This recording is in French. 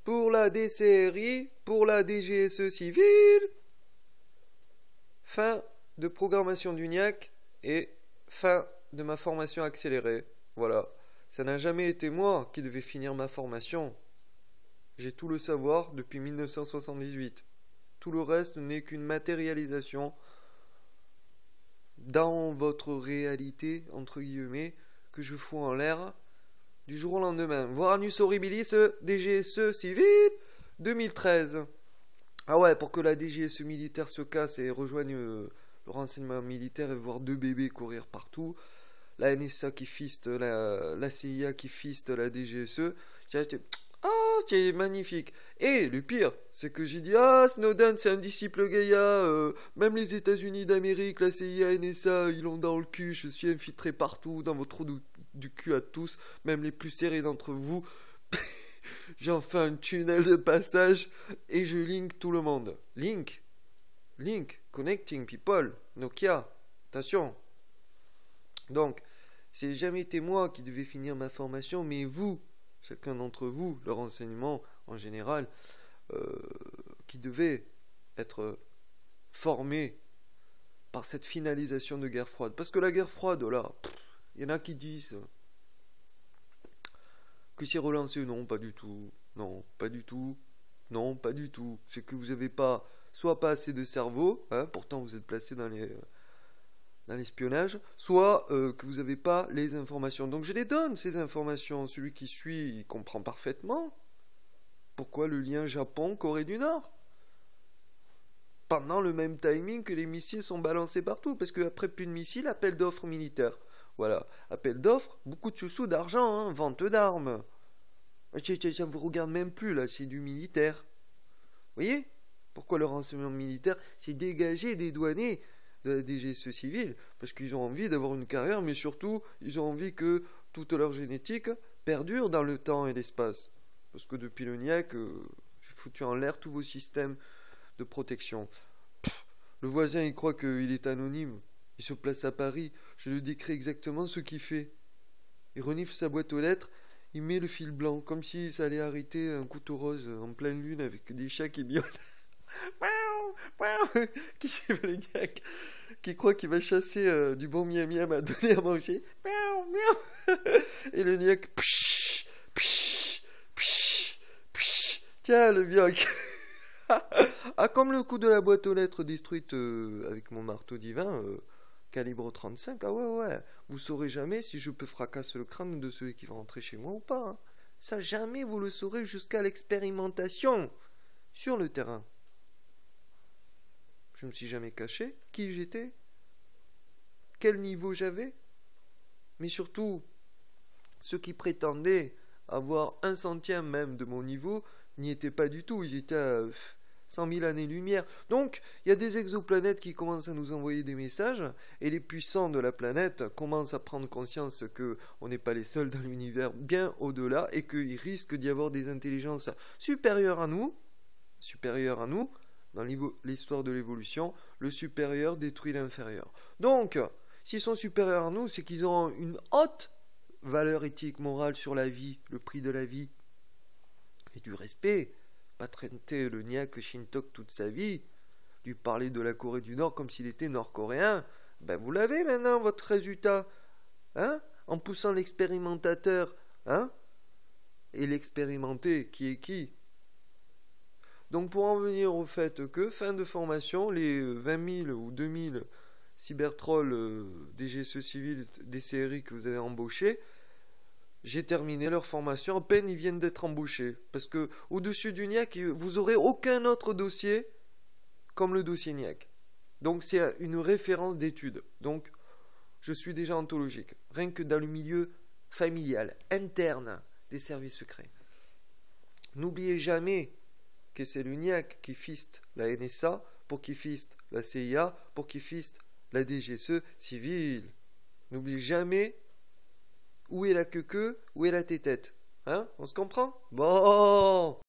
pour la DCRI, pour la DGSE civile. Fin de programmation d'UNIAC et fin de ma formation accélérée. Voilà. Ça n'a jamais été moi qui devais finir ma formation. J'ai tout le savoir depuis 1978. Tout le reste n'est qu'une matérialisation dans votre réalité, entre guillemets, que je fous en l'air du jour au lendemain. Voranus horribilis DGSE civil 2013. Ah ouais, pour que la DGSE militaire se casse et rejoigne le renseignement militaire et voir deux bébés courir partout, la NSA qui fiste, la CIA qui fiste la DGSE, c'est magnifique. Et le pire, c'est que j'ai dit, ah, Snowden, c'est un disciple Gaïa, même les États-Unis d'Amérique, la CIA, NSA, ils l'ont dans le cul, je suis infiltré partout, dans votre trou du cul à tous, même les plus serrés d'entre vous. J'en fais un tunnel de passage et je link tout le monde. Link, connecting people, Nokia, attention. Donc, c'est jamais été moi qui devais finir ma formation, mais vous, chacun d'entre vous, le renseignement en général, qui devait être formé par cette finalisation de guerre froide. Parce que la guerre froide, là, il y en a qui disent que c'est relancé. Non, pas du tout. Non, pas du tout. Non, pas du tout. C'est que vous n'avez pas, soit pas assez de cerveau, hein, pourtant vous êtes placé dans l'espionnage, soit que vous n'avez pas les informations. Donc je les donne, ces informations. Celui qui suit, il comprend parfaitement pourquoi le lien Japon-Corée du Nord. Pendant le même timing que les missiles sont balancés partout. Parce qu'après plus de missiles, appel d'offres militaires. Voilà, appel d'offres, beaucoup de sous d'argent, hein, vente d'armes. Ça vous regarde même plus, là, c'est du militaire. Vous voyez pourquoi le renseignement militaire s'est dégagé des douaniers de la DGSE civile, parce qu'ils ont envie d'avoir une carrière, mais surtout, ils ont envie que toute leur génétique perdure dans le temps et l'espace. Parce que depuis le NIAC, j'ai foutu en l'air tous vos systèmes de protection. Le voisin, il croit qu'il est anonyme. Il se place à Paris. Je lui décris exactement ce qu'il fait. Il renifle sa boîte aux lettres. Il met le fil blanc, comme si ça allait arrêter un couteau rose en pleine lune avec des chats qui miaulent. Qui c'est le NIAC qui croit qu'il va chasser du bon miam miam à donner à manger. Et le NIAC, tiens le bioc. Ah, comme le coup de la boîte aux lettres détruite avec mon marteau divin, calibre 35, ah ouais, vous saurez jamais si je peux fracasser le crâne de celui qui va rentrer chez moi ou pas. Hein. Ça, jamais vous le saurez jusqu'à l'expérimentation sur le terrain. Je me suis jamais caché qui j'étais, quel niveau j'avais, mais surtout, ceux qui prétendaient avoir un centième même de mon niveau n'y étaient pas du tout, ils étaient à 100 000 années-lumière. Donc, il y a des exoplanètes qui commencent à nous envoyer des messages, et les puissants de la planète commencent à prendre conscience qu'on n'est pas les seuls dans l'univers, bien au-delà, et qu'il risque d'y avoir des intelligences supérieures à nous, dans l'histoire de l'évolution, le supérieur détruit l'inférieur. Donc, s'ils sont supérieurs à nous, c'est qu'ils ont une haute valeur éthique, morale sur la vie, le prix de la vie, et du respect. Pas traiter le NIAC Shintok toute sa vie, lui parler de la Corée du Nord comme s'il était nord-coréen. Ben vous l'avez maintenant, votre résultat. Hein? En poussant l'expérimentateur, hein? Et l'expérimenté, qui est qui? Donc pour en venir au fait que, fin de formation, les 20 000 ou 2 000 cybertrolls DGSE civil, DCRI que vous avez embauchés, j'ai terminé leur formation, à peine ils viennent d'être embauchés. Parce que au-dessus du NIAC, vous n'aurez aucun autre dossier comme le dossier NIAC. Donc c'est une référence d'étude. Donc je suis déjà anthologique. Rien que dans le milieu familial, interne des services secrets. N'oubliez jamais que c'est le NIAC qui fiste la NSA, pour qui fiste la CIA, pour qui fiste la DGSE civile. N'oubliez jamais où est la queue, où est la tétette. Hein? On se comprend? Bon!